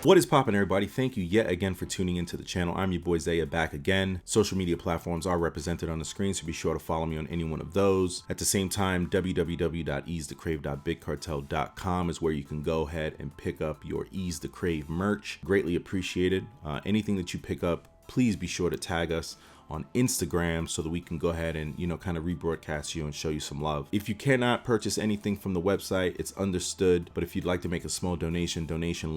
What is poppin', everybody? Thank you yet again for tuning into the channel. I'm your boy Zaya, back again. Social media platforms are represented on the screen, so be sure to follow me on any one of those. At the same time, www.easetocrave.bigcartel.com is where you can go ahead and pick up your Ease the Crave merch. Greatly appreciated. Anything that you pick up, please be sure to tag us on Instagram so that we can go ahead and, kind of rebroadcast you and show you some love. If you cannot purchase anything from the website, it's understood, but if you'd like to make a small donation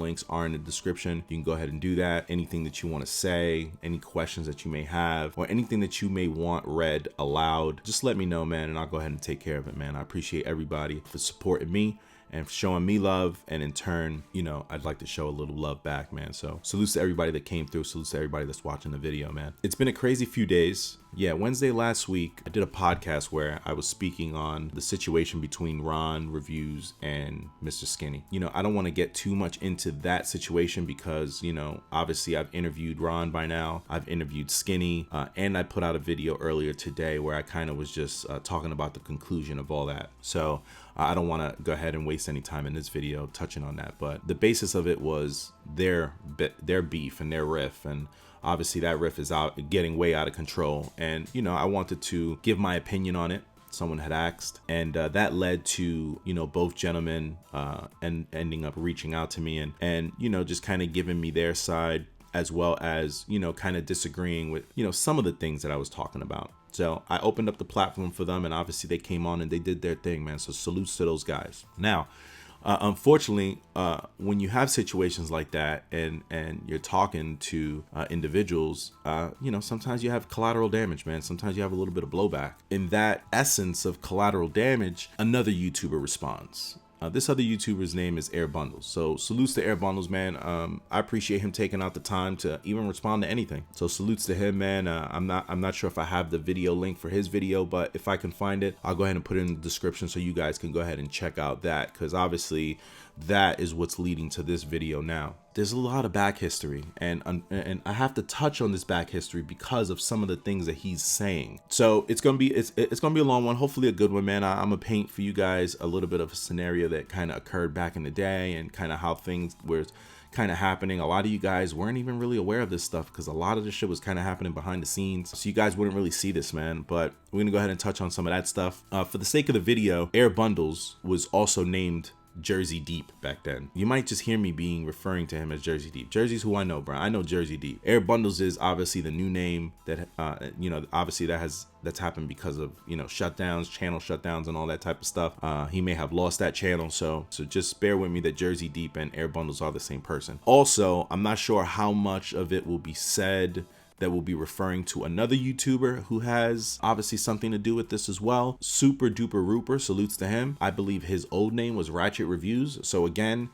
links are in the description. You can go ahead and do that. Anything that you want to say, any questions that you may have, or anything that you may want read aloud, just let me know, man, and I'll go ahead and take care of it, man. I appreciate everybody for supporting me and showing me love, and in turn, I'd like to show a little love back, man. So salutes to everybody that came through, salutes to everybody that's watching the video, man. It's been a crazy few days. Yeah, Wednesday last week, I did a podcast where I was speaking on the situation between Ron Reviews and Mr. Skinny. I don't want to get too much into that situation because, obviously I've interviewed Ron by now, I've interviewed Skinny, and I put out a video earlier today where I kind of was just talking about the conclusion of all that. So I don't want to go ahead and waste any time in this video touching on that, but the basis of it was their beef and their riff, and obviously that riff is getting way out of control, and I wanted to give my opinion on it. Someone had asked, and that led to both gentlemen and ending up reaching out to me and just kind of giving me their side, as well as kind of disagreeing with some of the things that I was talking about. So I opened up the platform for them, and obviously they came on and they did their thing, man. So salutes to those guys. Now, unfortunately, when you have situations like that and you're talking to individuals, sometimes you have collateral damage, man. Sometimes you have a little bit of blowback. In that essence of collateral damage, another YouTuber responds. This other YouTuber's name is Air Bundles. So salutes to Air Bundles, man. I appreciate him taking out the time to even respond to anything. So salutes to him, man. I'm not sure if I have the video link for his video, but if I can find it, I'll go ahead and put it in the description so you guys can go ahead and check out that, because obviously that is what's leading to this video now. There's a lot of back history, and I have to touch on this back history because of some of the things that he's saying. So it's gonna be a long one, hopefully a good one, man. I'm gonna paint for you guys a little bit of a scenario that kind of occurred back in the day and kind of how things were kind of happening. A lot of you guys weren't even really aware of this stuff because a lot of this shit was kind of happening behind the scenes, so you guys wouldn't really see this, man. But we're gonna go ahead and touch on some of that stuff. For the sake of the video, Air Bundles was also named Jersey Deep back then. You might just hear me referring to him as Jersey Deep. Jersey's who I know, bro. I know Jersey Deep. Air Bundles is obviously the new name that obviously that's happened because of shutdowns, channel shutdowns, and all that type of stuff. He may have lost that channel, so just bear with me that Jersey Deep and Air Bundles are the same person. Also, I'm not sure how much of it will be said that will be referring to another YouTuber who has obviously something to do with this as well. Super Duper Rooper, salutes to him. I believe his old name was Ratchet Reviews. So again,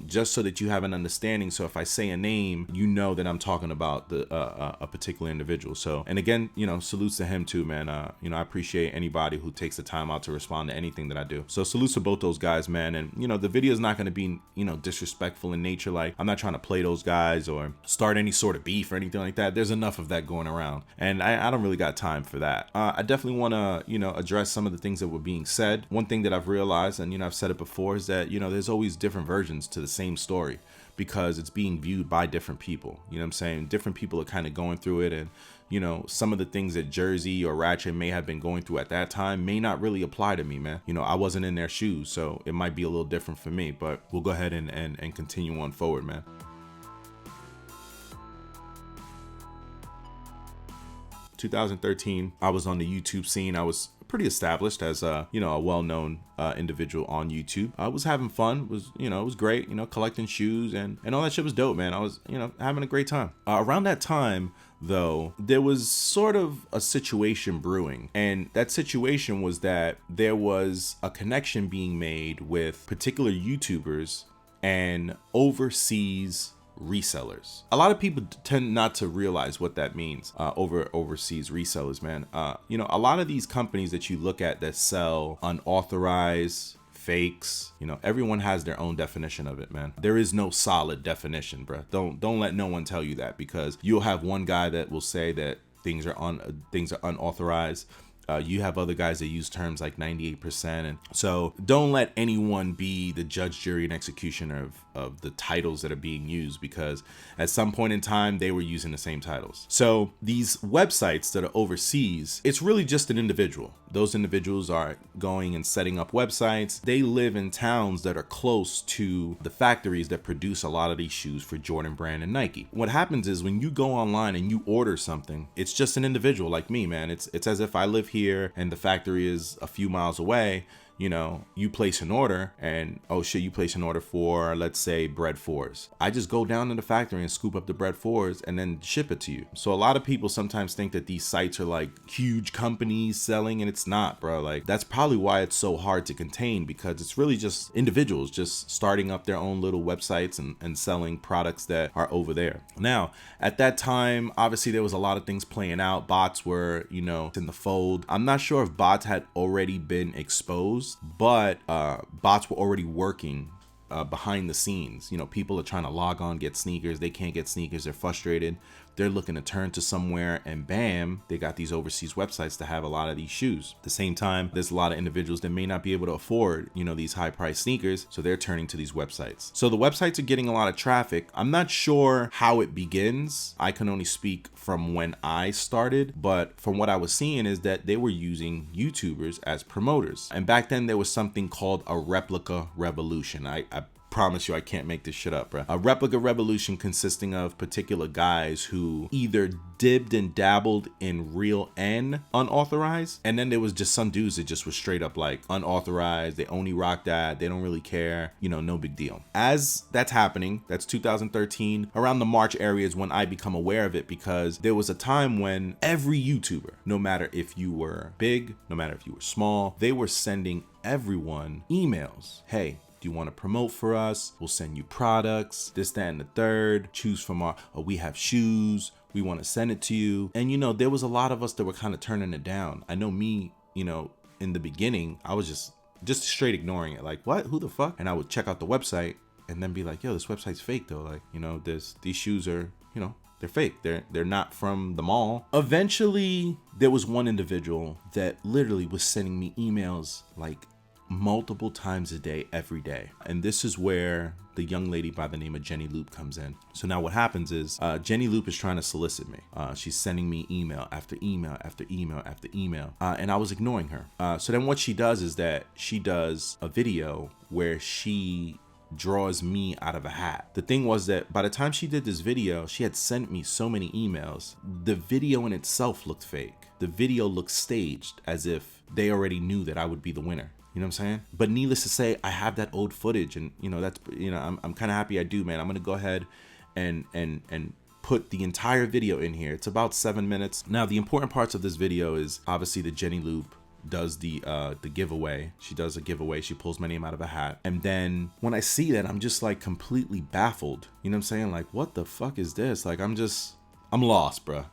just so that you have an understanding. So if I say a name, that I'm talking about a particular individual. So, and again, salutes to him too, man. I appreciate anybody who takes the time out to respond to anything that I do. So salutes to both those guys, man. And the video is not going to be, disrespectful in nature. Like, I'm not trying to play those guys or start any sort of beef or anything like that. There's enough of that going around, and I don't really got time for that. I definitely want to, address some of the things that were being said. One thing that I've realized, and I've said it before, is that there's always different versions to the same story because it's being viewed by different people. You know what I'm saying? Different people are kind of going through it, and some of the things that Jersey or Ratchet may have been going through at that time may not really apply to me, man. I wasn't in their shoes, so it might be a little different for me, but we'll go ahead and continue on forward, man. 2013, I was on the YouTube scene. I was pretty established as a well-known individual on YouTube. I was having fun. It was great. Collecting shoes and all that shit was dope, man. I was having a great time. Around that time, though, there was sort of a situation brewing, and that situation was that there was a connection being made with particular YouTubers and overseas resellers. A lot of people tend not to realize what that means. Overseas resellers, man. A lot of these companies that you look at that sell unauthorized fakes, everyone has their own definition of it, man. There is no solid definition, bro. Don't let no one tell you that, because you'll have one guy that will say that things are unauthorized. You have other guys that use terms like 98%. And so don't let anyone be the judge, jury, and executioner of the titles that are being used, because at some point in time, they were using the same titles. So these websites that are overseas, it's really just an individual. Those individuals are going and setting up websites. They live in towns that are close to the factories that produce a lot of these shoes for Jordan Brand and Nike. What happens is when you go online and you order something, it's just an individual like me, man. It's as if I live here and the factory is a few miles away. You know, you place an order and, oh shit, you place an order for, let's say, bread fours. I just go down to the factory and scoop up the bread fours and then ship it to you. So a lot of people sometimes think that these sites are like huge companies selling, and it's not, bro. Like, that's probably why it's so hard to contain, because it's really just individuals just starting up their own little websites and selling products that are over there. Now, at that time, obviously there was a lot of things playing out. Bots were, you know, in the fold. I'm not sure if bots had already been exposed, but bots were already working behind the scenes. You know, people are trying to log on, get sneakers. They can't get sneakers. They're frustrated. They're looking to turn to somewhere, and bam, they got these overseas websites to have a lot of these shoes. At the same time, there's a lot of individuals that may not be able to afford, you know, these high price sneakers. So they're turning to these websites. So the websites are getting a lot of traffic. I'm not sure how it begins. I can only speak from when I started, but from what I was seeing is that they were using YouTubers as promoters. And back then there was something called a replica revolution. I promise you I can't make this shit up, bro. A replica revolution consisting of particular guys who either dibbed and dabbled in real and unauthorized, and then there was just some dudes that just was straight up like unauthorized. They only rock that. They don't really care. You know, no big deal. As that's happening, that's 2013. Around the March area is when I become aware of it, because there was a time when every YouTuber, no matter if you were big, no matter if you were small, they were sending everyone emails. Hey, you want to promote for us? We'll send you products, this, that, and the third. Choose from our, we have shoes. We want to send it to you. And, you know, there was a lot of us that were kind of turning it down. I know me, you know, in the beginning, I was just straight ignoring it. Like, what? Who the fuck? And I would check out the website and then be like, yo, this website's fake though. Like, you know, these shoes are, you know, they're fake. They're not from the mall. Eventually, there was one individual that literally was sending me emails like multiple times a day, every day. And this is where the young lady by the name of Jenny Loop comes in. So now what happens is Jenny Loop is trying to solicit me. She's sending me email after email after email after email, and I was ignoring her. So then what she does is that she does a video where she draws me out of a hat. The thing was that by the time she did this video, she had sent me so many emails. The video in itself looked fake. The video looked staged, as if they already knew that I would be the winner. You know what I'm saying? But needless to say, I have that old footage, and you know, that's, you know, I'm kind of happy I do, man. I'm gonna go ahead and put the entire video in here. It's about 7 minutes. Now, the important parts of this video is obviously the Jenny Loop does the giveaway. She does a giveaway. She pulls my name out of a hat. And then when I see that, I'm just like completely baffled. You know what I'm saying? Like, what the fuck is this? Like, I'm lost, bro.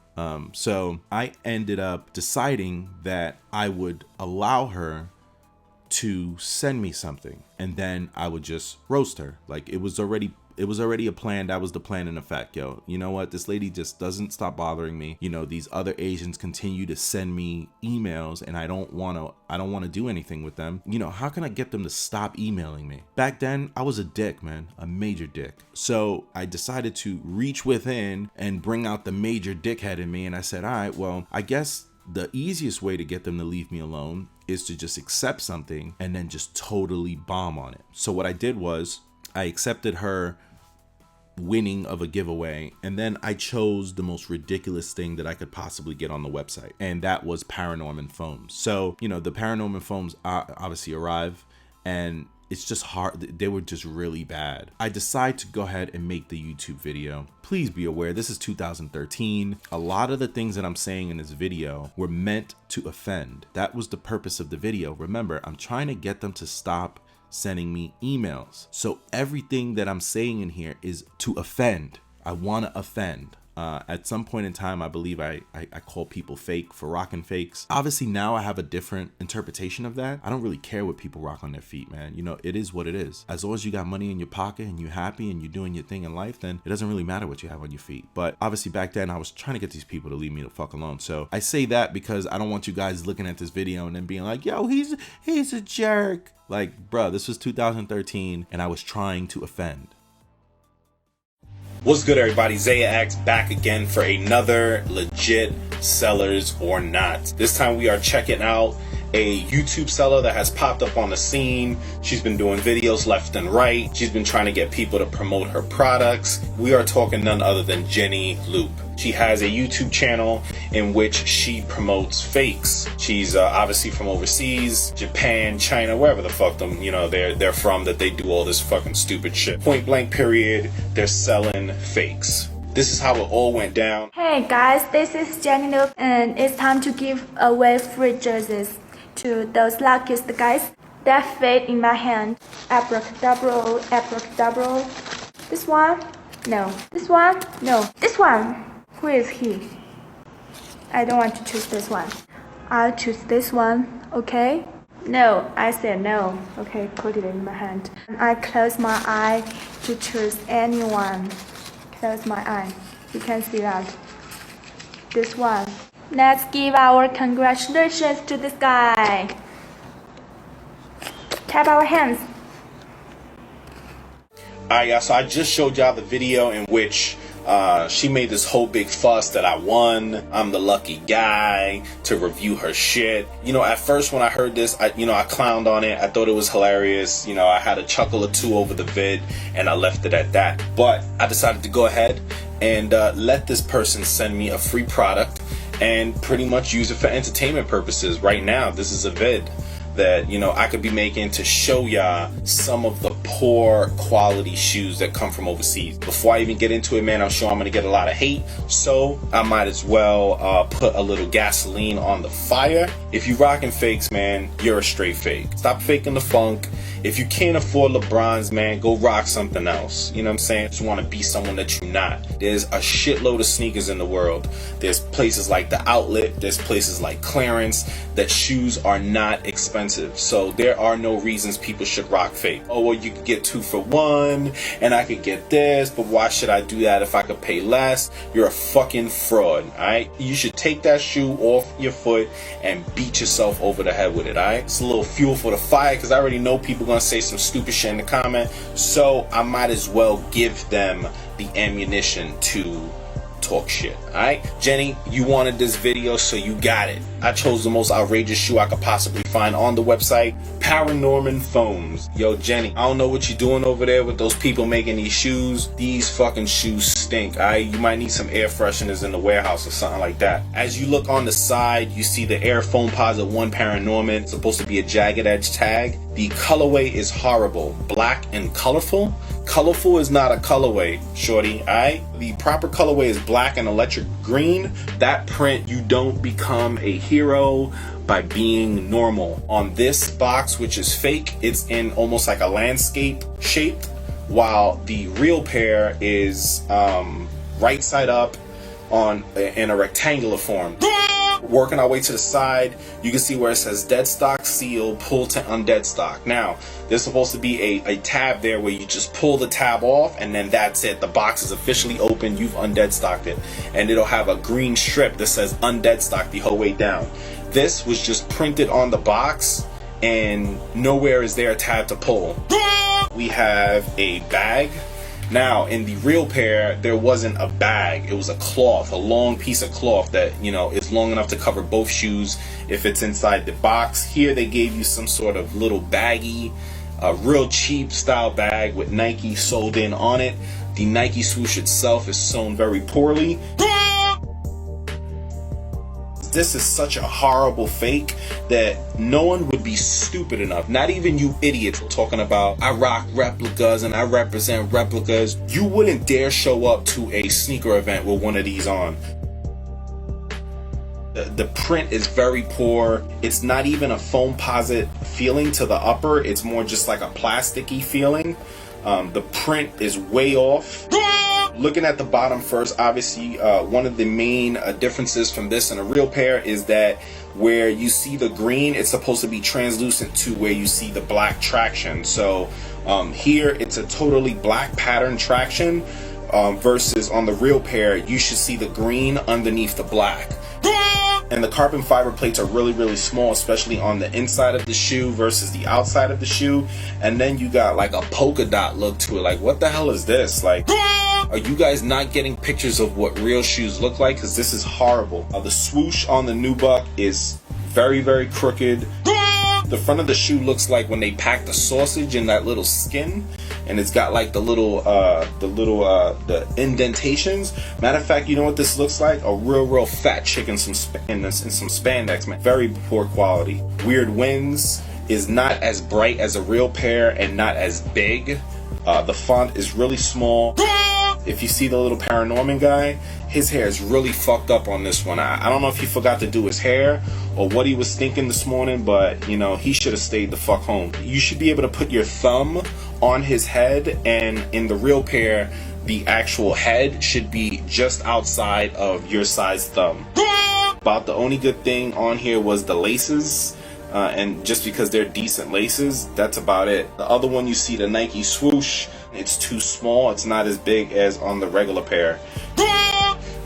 So I ended up deciding that I would allow her to send me something, and then I would just roast her. Like, it was already a plan. That was the plan in effect. Yo, you know what? This lady just doesn't stop bothering me. You know, these other Asians continue to send me emails, and I don't want to do anything with them. You know, how can I get them to stop emailing me? Back then, I was a dick, man, a major dick. So I decided to reach within and bring out the major dickhead in me, and I said, all right, well, I guess the easiest way to get them to leave me alone is to just accept something and then just totally bomb on it. So what I did was I accepted her winning of a giveaway, and then I chose the most ridiculous thing that I could possibly get on the website, and that was Paranorman foams. So, you know, the Paranorman foams obviously arrive, and it's just hard. They were just really bad. I decided to go ahead and make the YouTube video. Please be aware, this is 2013. A lot of the things that I'm saying in this video were meant to offend. That was the purpose of the video. Remember, I'm trying to get them to stop sending me emails. So everything that I'm saying in here is to offend. I want to offend. At some point in time, I believe I called people fake for rocking fakes. Obviously now I have a different interpretation of that. I don't really care what people rock on their feet, man. You know, it is what it is. As long as you got money in your pocket and you're happy and you're doing your thing in life, then it doesn't really matter what you have on your feet. But obviously back then I was trying to get these people to leave me the fuck alone. So I say that because I don't want you guys looking at this video and then being like, yo, he's a jerk. Like, bro, this was 2013 and I was trying to offend. What's good, everybody? Zaya X back again for another legit sellers or not. This time we are checking out a YouTube seller that has popped up on the scene. She's been doing videos left and right. She's been trying to get people to promote her products. We are talking none other than Jenny Loop. She has a YouTube channel in which she promotes fakes. She's obviously from overseas, Japan, China, wherever the fuck them, you know, they're from, that they do all this fucking stupid shit. Point blank period, they're selling fakes. This is how it all went down. Hey guys, this is Jenny Loop, and it's time to give away free jerseys to those luckiest guys that fit in my hand. Abracadabra, abracadabra. This one? No. This one? No. This one? Who is he? I don't want to choose this one. I'll choose this one, okay? No, I said no. Okay, put it in my hand. I close my eye to choose anyone. Close my eye. You can see that. This one. Let's give our congratulations to this guy. Tap our hands. Alright, y'all, so I just showed y'all the video in which she made this whole big fuss that I won. I'm the lucky guy to review her shit. You know, at first when I heard this, I clowned on it. I thought it was hilarious. You know, I had a chuckle or two over the vid and I left it at that. But I decided to go ahead and let this person send me a free product and pretty much use it for entertainment purposes. Right now, this is a vid that, you know, I could be making to show y'all some of the poor quality shoes that come from overseas. Before I even get into it, man, I'm sure I'm gonna get a lot of hate, so I might as well put a little gasoline on the fire. If you rocking fakes, man, you're a straight fake. Stop faking the funk. If you can't afford LeBron's, man, go rock something else. You know what I'm saying? Just want to be someone that you're not. There's a shitload of sneakers in the world. There's places like The Outlet. There's places like Clearance that shoes are not expensive. So there are no reasons people should rock fake. Oh, well, you could get 2 for 1 and I could get this, but why should I do that if I could pay less? You're a fucking fraud, all right? You should take that shoe off your foot and beat yourself over the head with it, all right? It's a little fuel for the fire because I already know people gonna say some stupid shit in the comment, so I might as well give them the ammunition to talk shit. Alright, Jenny, you wanted this video, so you got it. I chose the most outrageous shoe I could possibly find on the website, Paranorman Foams. Yo, Jenny, I don't know what you're doing over there with those people making these shoes. These fucking shoes stink. Alright, you might need some air fresheners in the warehouse or something like that. As you look on the side, you see the Air Foamposite 1 Paranorman. It's supposed to be a jagged edge tag. The colorway is horrible, black and colorful. Colorful is not a colorway, shorty, alright? The proper colorway is black and electric green. That print, you don't become a hero by being normal. On this box, which is fake, it's in almost like a landscape shape, while the real pair is right side up in a rectangular form. Working our way to the side, you can see where it says dead stock seal, pull to undead stock. Now, there's supposed to be a tab there where you just pull the tab off and then that's it. The box is officially open, you've undead stocked it. And it'll have a green strip that says undead stock the whole way down. This was just printed on the box and nowhere is there a tab to pull. We have a bag. Now, in the real pair, there wasn't a bag. It was a cloth, a long piece of cloth that, you know, is long enough to cover both shoes if it's inside the box. Here, they gave you some sort of little baggie, a real cheap style bag with Nike sold in on it. The Nike swoosh itself is sewn very poorly. This is such a horrible fake that no one would be stupid enough, not even you idiots talking about I rock replicas and I represent replicas. You wouldn't dare show up to a sneaker event with one of these on. The print is very poor. It's not even a foamposite feeling to the upper. It's more just like a plasticky feeling. The print is way off. Looking at the bottom first, obviously one of the main differences from this and a real pair is that where you see the green, it's supposed to be translucent to where you see the black traction. So here it's a totally black pattern traction versus on the real pair, you should see the green underneath the black. And the carbon fiber plates are really, really small, especially on the inside of the shoe versus the outside of the shoe. And then you got like a polka dot look to it. Like, what the hell is this? Like, are you guys not getting pictures of what real shoes look like? Because this is horrible. The swoosh on the nubuck is very, very crooked. The front of the shoe looks like when they packed the sausage in that little skin, and it's got like the indentations. Matter of fact, you know what this looks like? A real fat chick in some spandex, man. Very poor quality. Weird Winds is not as bright as a real pair and not as big. The font is really small. If you see the little Paranorman guy, his hair is really fucked up on this one. I don't know if he forgot to do his hair or what he was thinking this morning, but you know, he should have stayed the fuck home. You should be able to put your thumb on his head, and in the real pair, the actual head should be just outside of your size thumb. About the only good thing on here was the laces. And just because they're decent laces, that's about it. The other one, you see the Nike swoosh, it's too small. It's not as big as on the regular pair.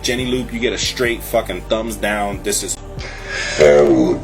Jenny Loop, you get a straight fucking thumbs down. This is terrible.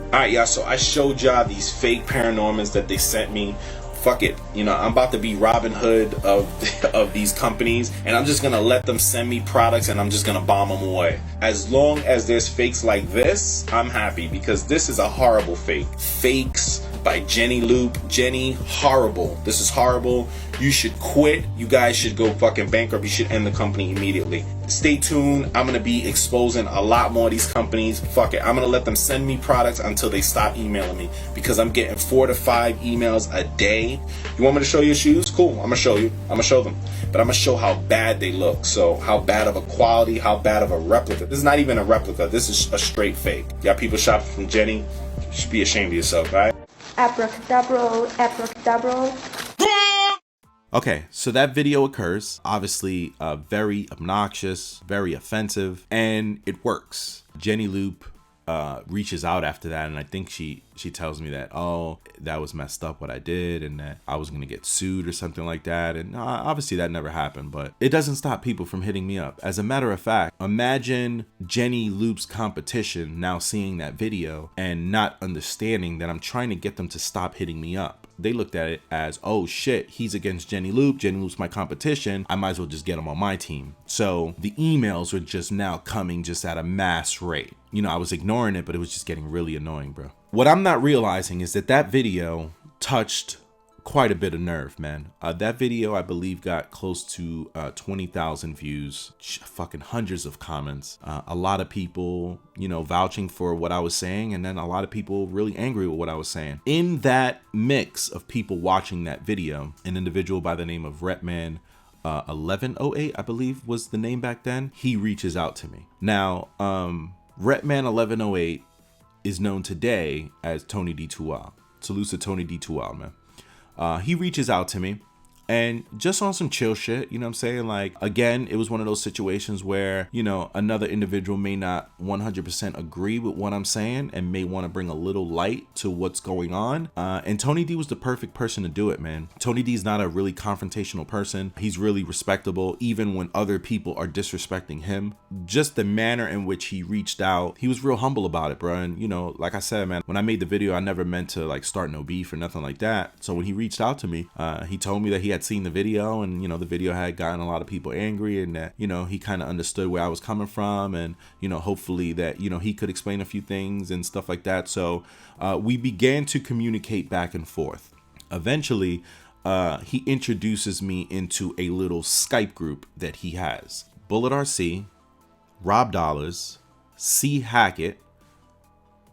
Alright, y'all, so I showed y'all these fake Paranormans that they sent me. Fuck it, you know, I'm about to be Robin Hood of these companies, and I'm just gonna let them send me products and I'm just gonna bomb them away. As long as there's fakes like this, I'm happy, because this is a horrible fake. Fakes by Jenny Loop. Jenny, horrible. This is horrible. You should quit. You guys should go fucking bankrupt. You should end the company immediately. Stay tuned. I'm gonna be exposing a lot more of these companies. Fuck it. I'm gonna let them send me products until they stop emailing me, because I'm getting 4 to 5 emails a day. You want me to show you shoes? Cool. I'm gonna show you. I'm gonna show them. But I'm gonna show how bad they look. So how bad of a quality, how bad of a replica. This is not even a replica. This is a straight fake. Y'all people shopping from Jenny, you should be ashamed of yourself, right? Abracadabra, abracadabra. Okay, so that video occurs, obviously very obnoxious, very offensive, and it works. Jenny Loop reaches out after that, and I think she tells me that, oh, that was messed up what I did, and that I was gonna get sued or something like that. And obviously that never happened, but it doesn't stop people from hitting me up. As a matter of fact, imagine Jenny Loop's competition now seeing that video and not understanding that I'm trying to get them to stop hitting me up. They looked at it as, oh shit, he's against Jenny Loop. Jenny Loop's my competition. I might as well just get him on my team. So the emails were just now coming just at a mass rate. You know, I was ignoring it, but it was just getting really annoying, bro. What I'm not realizing is that that video touched quite a bit of nerve, man. That video, I believe, got close to 20,000 views, fucking hundreds of comments, a lot of people, you know, vouching for what I was saying, and then a lot of people really angry with what I was saying. In that mix of people watching that video, an individual by the name of Repman 1108, I believe was the name back then, he reaches out to me. Now, Repman 1108 is known today as Tony D2L. Salute to Tony D2L, man. He reaches out to me, and just on some chill shit, you know what I'm saying? Like, again, it was one of those situations where, you know, another individual may not 100% agree with what I'm saying and may want to bring a little light to what's going on. And Tony D was the perfect person to do it, man. Tony D is not a really confrontational person. He's really respectable, even when other people are disrespecting him. Just the manner in which he reached out, he was real humble about it, bro. And, you know, like I said, man, when I made the video, I never meant to like start no beef or nothing like that. So when he reached out to me, he told me that he had seen the video, and, you know, the video had gotten a lot of people angry, and that, you know, he kind of understood where I was coming from, and, you know, hopefully that, you know, he could explain a few things and stuff like that. So we began to communicate back and forth. Eventually, he introduces me into a little Skype group that he has. Bullet RC, Rob Dollars, C Hackett,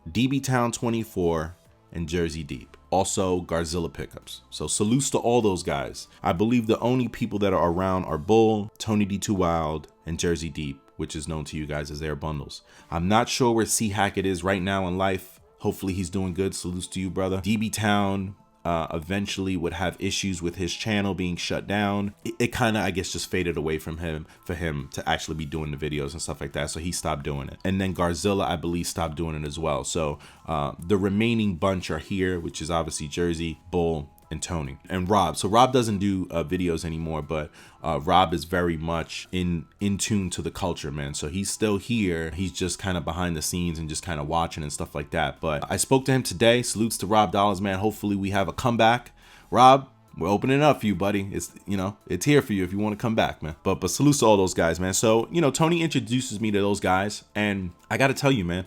DB Town 24, and Jersey Deep. Also Garzilla Pickups. So salutes to all those guys. I believe the only people that are around are Bull, Tony D2 Wild, and Jersey Deep, which is known to you guys as Air Bundles. I'm not sure where C Hackett is right now in life. Hopefully he's doing good. Salutes to you, brother. DB Town, eventually would have issues with his channel being shut down. It kind of, I guess, just faded away from him for him to actually be doing the videos and stuff like that. So he stopped doing it. And then Garzilla, I believe, stopped doing it as well. So the remaining bunch are here, which is obviously Jersey, Bull, and Tony, and Rob. So Rob doesn't do videos anymore, but Rob is very much in tune to the culture, man. So he's still here. He's just kind of behind the scenes and just kind of watching and stuff like that. But I spoke to him today. Salutes to Rob Dollars, man. Hopefully we have a comeback. Rob, we're opening it up for you, buddy. It's, you know, it's here for you if you want to come back, man. But salutes to all those guys, man. So, you know, Tony introduces me to those guys, and I got to tell you, man,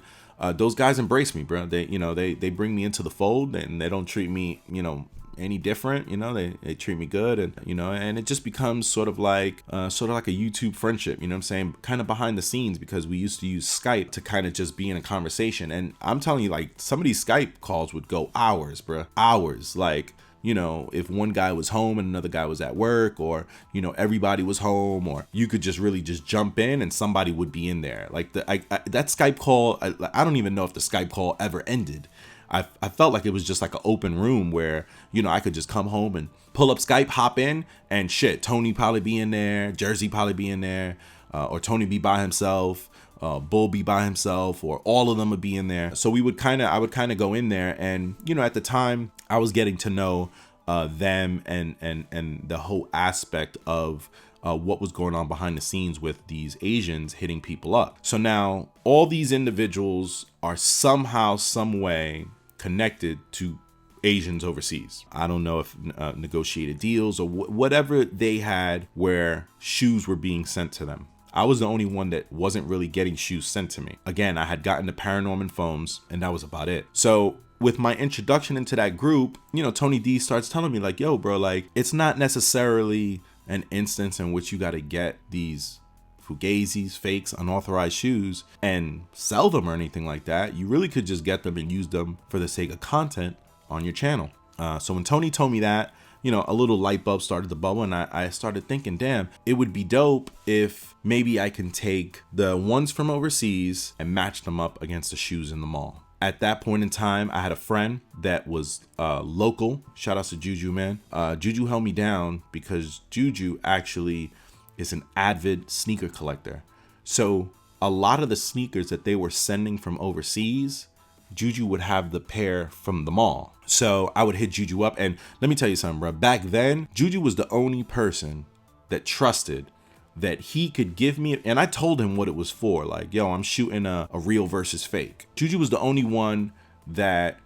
those guys embrace me, bro. They, you know, they bring me into the fold, and they don't treat me, you know, any different. You know, they treat me good, and, you know, and it just becomes sort of like a YouTube friendship, you know what I'm saying, kind of behind the scenes, because we used to use Skype to kind of just be in a conversation. And I'm telling you, like, some of these Skype calls would go hours, bro, hours. Like, you know, if one guy was home and another guy was at work, or, you know, everybody was home, or you could just really just jump in and somebody would be in there. Like that Skype call, I don't even know if the Skype call ever ended. I felt like it was just like an open room where, you know, I could just come home and pull up Skype, hop in, and shit, Tony probably be in there, Jersey probably be in there, or Tony be by himself, Bull be by himself, or all of them would be in there. So I would kind of go in there, and, you know, at the time I was getting to know them and the whole aspect of what was going on behind the scenes with these Asians hitting people up. So now all these individuals are somehow, some way connected to Asians overseas. I don't know if negotiated deals or whatever they had where shoes were being sent to them. I was the only one that wasn't really getting shoes sent to me. Again, I had gotten the Paranorman phones, and that was about it. So with my introduction into that group, you know, Tony D starts telling me like, yo, bro, like, it's not necessarily an instance in which you got to get these fugazis, fakes, unauthorized shoes and sell them or anything like that. You really could just get them and use them for the sake of content on your channel. So when Tony told me that, you know, a little light bulb started to bubble, and I started thinking, damn, it would be dope if maybe I can take the ones from overseas and match them up against the shoes in the mall. At that point in time, I had a friend that was local. Shout out to Juju, man. Juju held me down because Juju actually is an avid sneaker collector. So a lot of the sneakers that they were sending from overseas, Juju would have the pair from the mall. So I would hit Juju up, and let me tell you something, bro. Back then, Juju was the only person that trusted that he could give me, and I told him what it was for. Like, yo, I'm shooting a real versus fake. Juju was the only one that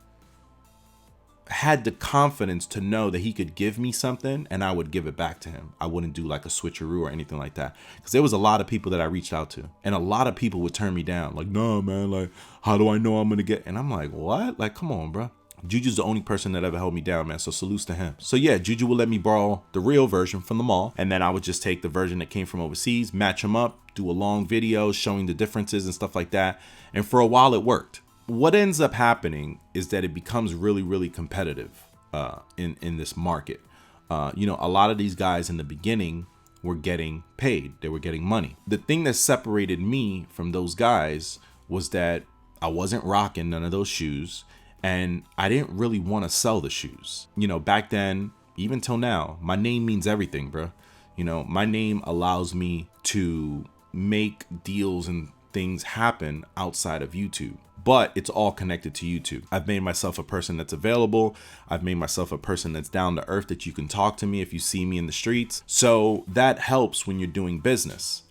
had the confidence to know that he could give me something and I would give it back to him. I wouldn't do like a switcheroo or anything like that, because there was a lot of people that I reached out to, and a lot of people would turn me down. Like, no, man, like, how do I know I'm gonna get? And I'm like, what? Like, come on, bro. Juju's the only person that ever held me down, man. So salutes to him. So yeah, Juju would let me borrow the real version from the mall, and then I would just take the version that came from overseas, match them up, do a long video showing the differences and stuff like that. And for a while it worked. What ends up happening is that it becomes really, really competitive in this market. You know, a lot of these guys in the beginning were getting paid. They were getting money. The thing that separated me from those guys was that I wasn't rocking none of those shoes, and I didn't really want to sell the shoes. You know, back then, even till now, my name means everything, bro. You know, my name allows me to make deals and things happen outside of YouTube, but it's all connected to YouTube. I've made myself a person that's available. I've made myself a person that's down to earth, that you can talk to me if you see me in the streets. So that helps when you're doing business.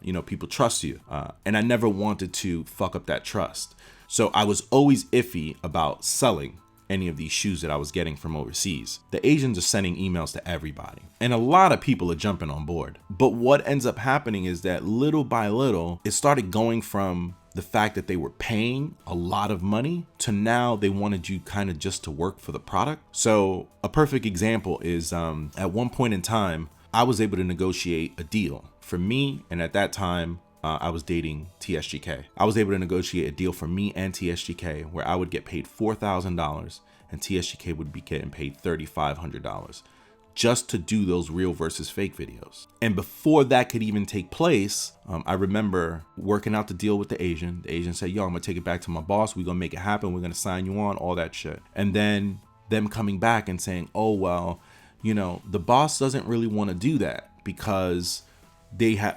You know, people trust you. And I never wanted to fuck up that trust. So I was always iffy about selling any of these shoes that I was getting from overseas. The Asians are sending emails to everybody, and a lot of people are jumping on board. But what ends up happening is that little by little, it started going from the fact that they were paying a lot of money to now they wanted you kind of just to work for the product. So a perfect example is at one point in time, I was able to negotiate a deal for me, and at that time, I was dating TSGK. I was able to negotiate a deal for me and TSGK where I would get paid $4,000 and TSGK would be getting paid $3,500 just to do those real versus fake videos. And before that could even take place, I remember working out the deal with the Asian. The Asian said, yo, I'm gonna take it back to my boss. We're gonna make it happen. We're gonna sign you on, all that shit. And then them coming back and saying, oh, well, you know, the boss doesn't really want to do that because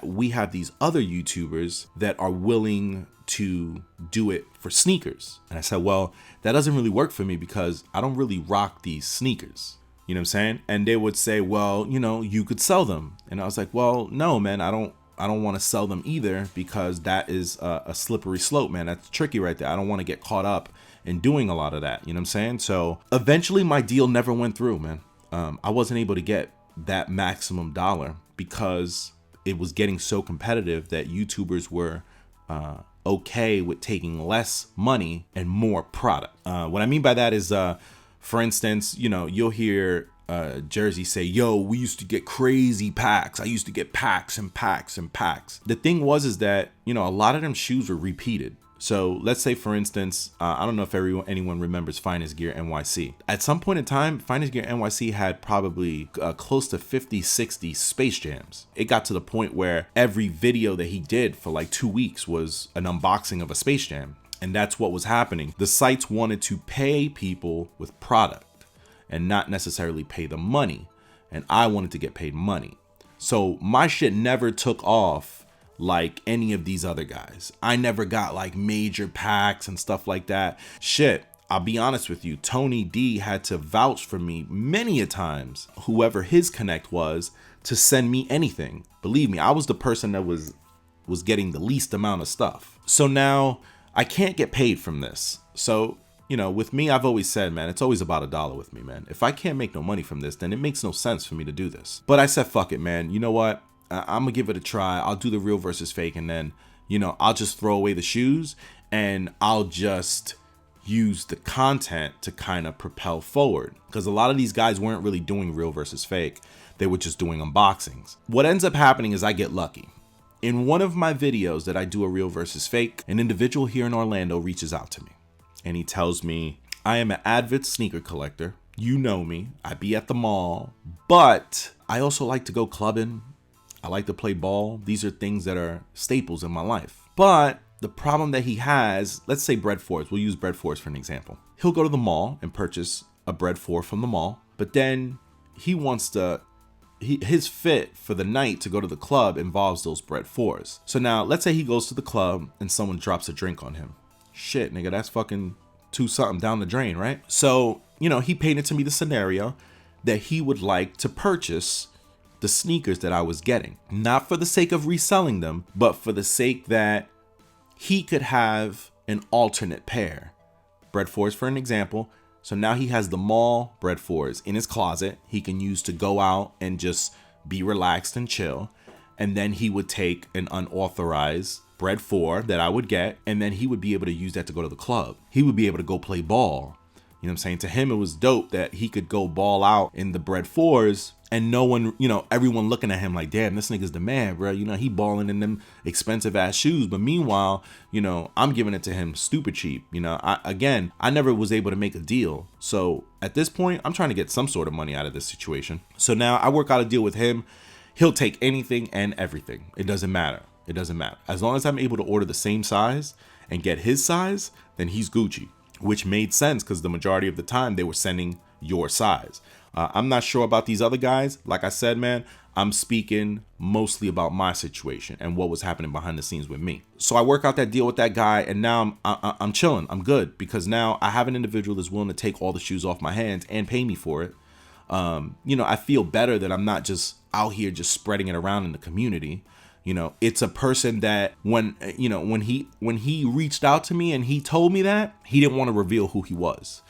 we have these other YouTubers that are willing to do it for sneakers. And I said, well, that doesn't really work for me because I don't really rock these sneakers. You know what I'm saying? And they would say, well, you know, you could sell them. And I was like, well, no, man, I don't want to sell them either because that is a slippery slope, man. That's tricky right there. I don't want to get caught up in doing a lot of that. You know what I'm saying? So eventually my deal never went through, man. I wasn't able to get that maximum dollar because it was getting so competitive that YouTubers were okay with taking less money and more product. What I mean by that is, for instance, you know, you'll hear Jersey say, yo, we used to get crazy packs. I used to get packs and packs and packs. The thing is that, you know, a lot of them shoes were repeated. So let's say, for instance, I don't know if anyone remembers Finest Gear NYC. At some point in time, Finest Gear NYC had probably close to 50, 60 Space Jams. It got to the point where every video that he did for like 2 weeks was an unboxing of a Space Jam. And that's what was happening. The sites wanted to pay people with product and not necessarily pay the money. And I wanted to get paid money. So my shit never took off like any of these other guys. I never got like major packs and stuff like that. Shit, I'll be honest with you, Tony D had to vouch for me many a times, whoever his connect was, to send me anything. Believe me, I was the person that was getting the least amount of stuff. So now I can't get paid from this. So, you know, with me, I've always said, man, it's always about $1 with me, man. If I can't make no money from this, then it makes no sense for me to do this. But I said, fuck it, man. You know what? I'm gonna give it a try. I'll do the real versus fake, and then, you know, I'll just throw away the shoes and I'll just use the content to kind of propel forward, because a lot of these guys weren't really doing real versus fake. They were just doing unboxings. What ends up happening is I get lucky. In one of my videos that I do a real versus fake, an individual here in Orlando reaches out to me and he tells me, I am an avid sneaker collector. You know me, I be at the mall, but I also like to go clubbing. I like to play ball. These are things that are staples in my life. But the problem that he has, let's say bread fours. We'll use bread fours for an example. He'll go to the mall and purchase a bread four from the mall, but then he wants to, his fit for the night to go to the club involves those bread fours. So now let's say he goes to the club and someone drops a drink on him. Shit, nigga, that's fucking 2 something down the drain, right? So, you know, he painted to me the scenario that he would like to purchase the sneakers that I was getting, not for the sake of reselling them, but for the sake that he could have an alternate pair. Bread fours for an example. So now he has the mall bread fours in his closet he can use to go out and just be relaxed and chill. And then he would take an unauthorized bread four that I would get, and then he would be able to use that to go to the club. He would be able to go play ball. You know what I'm saying? To him, it was dope that he could go ball out in the bread fours and no one, you know, everyone looking at him like, damn, this nigga's the man, bro. You know, he balling in them expensive ass shoes. But meanwhile, you know, I'm giving it to him stupid cheap. You know, I never was able to make a deal. So at this point, I'm trying to get some sort of money out of this situation. So now I work out a deal with him. He'll take anything and everything. It doesn't matter. It doesn't matter. As long as I'm able to order the same size and get his size, then he's Gucci, which made sense because the majority of the time they were sending your size. I'm not sure about these other guys. Like I said, man, I'm speaking mostly about my situation and what was happening behind the scenes with me. So I work out that deal with that guy, and now I'm chilling. I'm good because now I have an individual that's willing to take all the shoes off my hands and pay me for it. You know, I feel better that I'm not just out here just spreading it around in the community. You know, it's a person that when he reached out to me and he told me that, he didn't want to reveal who he was.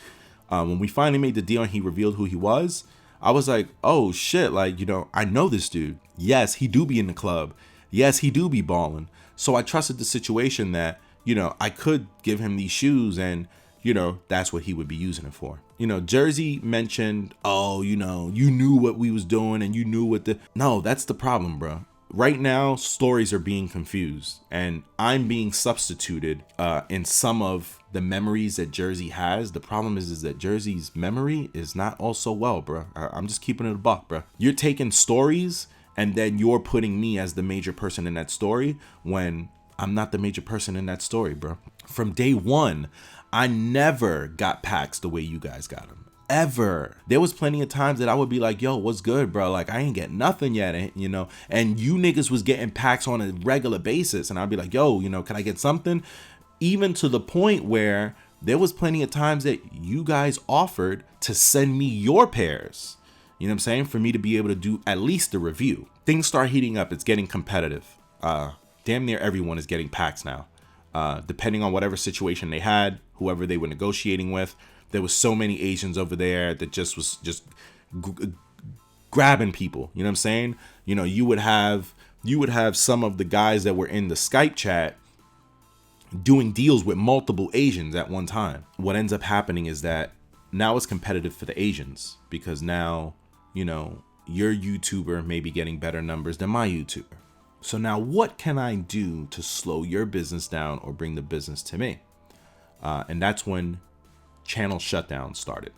When we finally made the deal and he revealed who he was, I was like, oh shit, like, you know, I know this dude. Yes, he do be in the club. Yes, he do be balling. So I trusted the situation that, you know, I could give him these shoes and, you know, that's what he would be using it for. You know, Jersey mentioned, oh, you know, you knew what we was doing and you knew what no, that's the problem, bro. Right now, stories are being confused and I'm being substituted in some of the memories that Jersey has. The problem is that Jersey's memory is not also well, bro. I'm just keeping it a buck, bro. You're taking stories and then you're putting me as the major person in that story when I'm not the major person in that story, bro. From day one, I never got packs the way you guys got them. However, there was plenty of times that I would be like, yo, what's good, bro? Like, I ain't get nothing yet, and, you know, and you niggas was getting packs on a regular basis. And I'd be like, yo, you know, can I get something? Even to the point where there was plenty of times that you guys offered to send me your pairs. You know what I'm saying? For me to be able to do at least a review. Things start heating up. It's getting competitive. Damn near everyone is getting packs now. Depending on whatever situation they had, whoever they were negotiating with. There was so many Asians over there that was grabbing people. You know what I'm saying? You know, you would have some of the guys that were in the Skype chat doing deals with multiple Asians at one time. What ends up happening is that now it's competitive for the Asians, because now, you know, your YouTuber may be getting better numbers than my YouTuber. So now what can I do to slow your business down or bring the business to me? And that's when channel shutdowns started.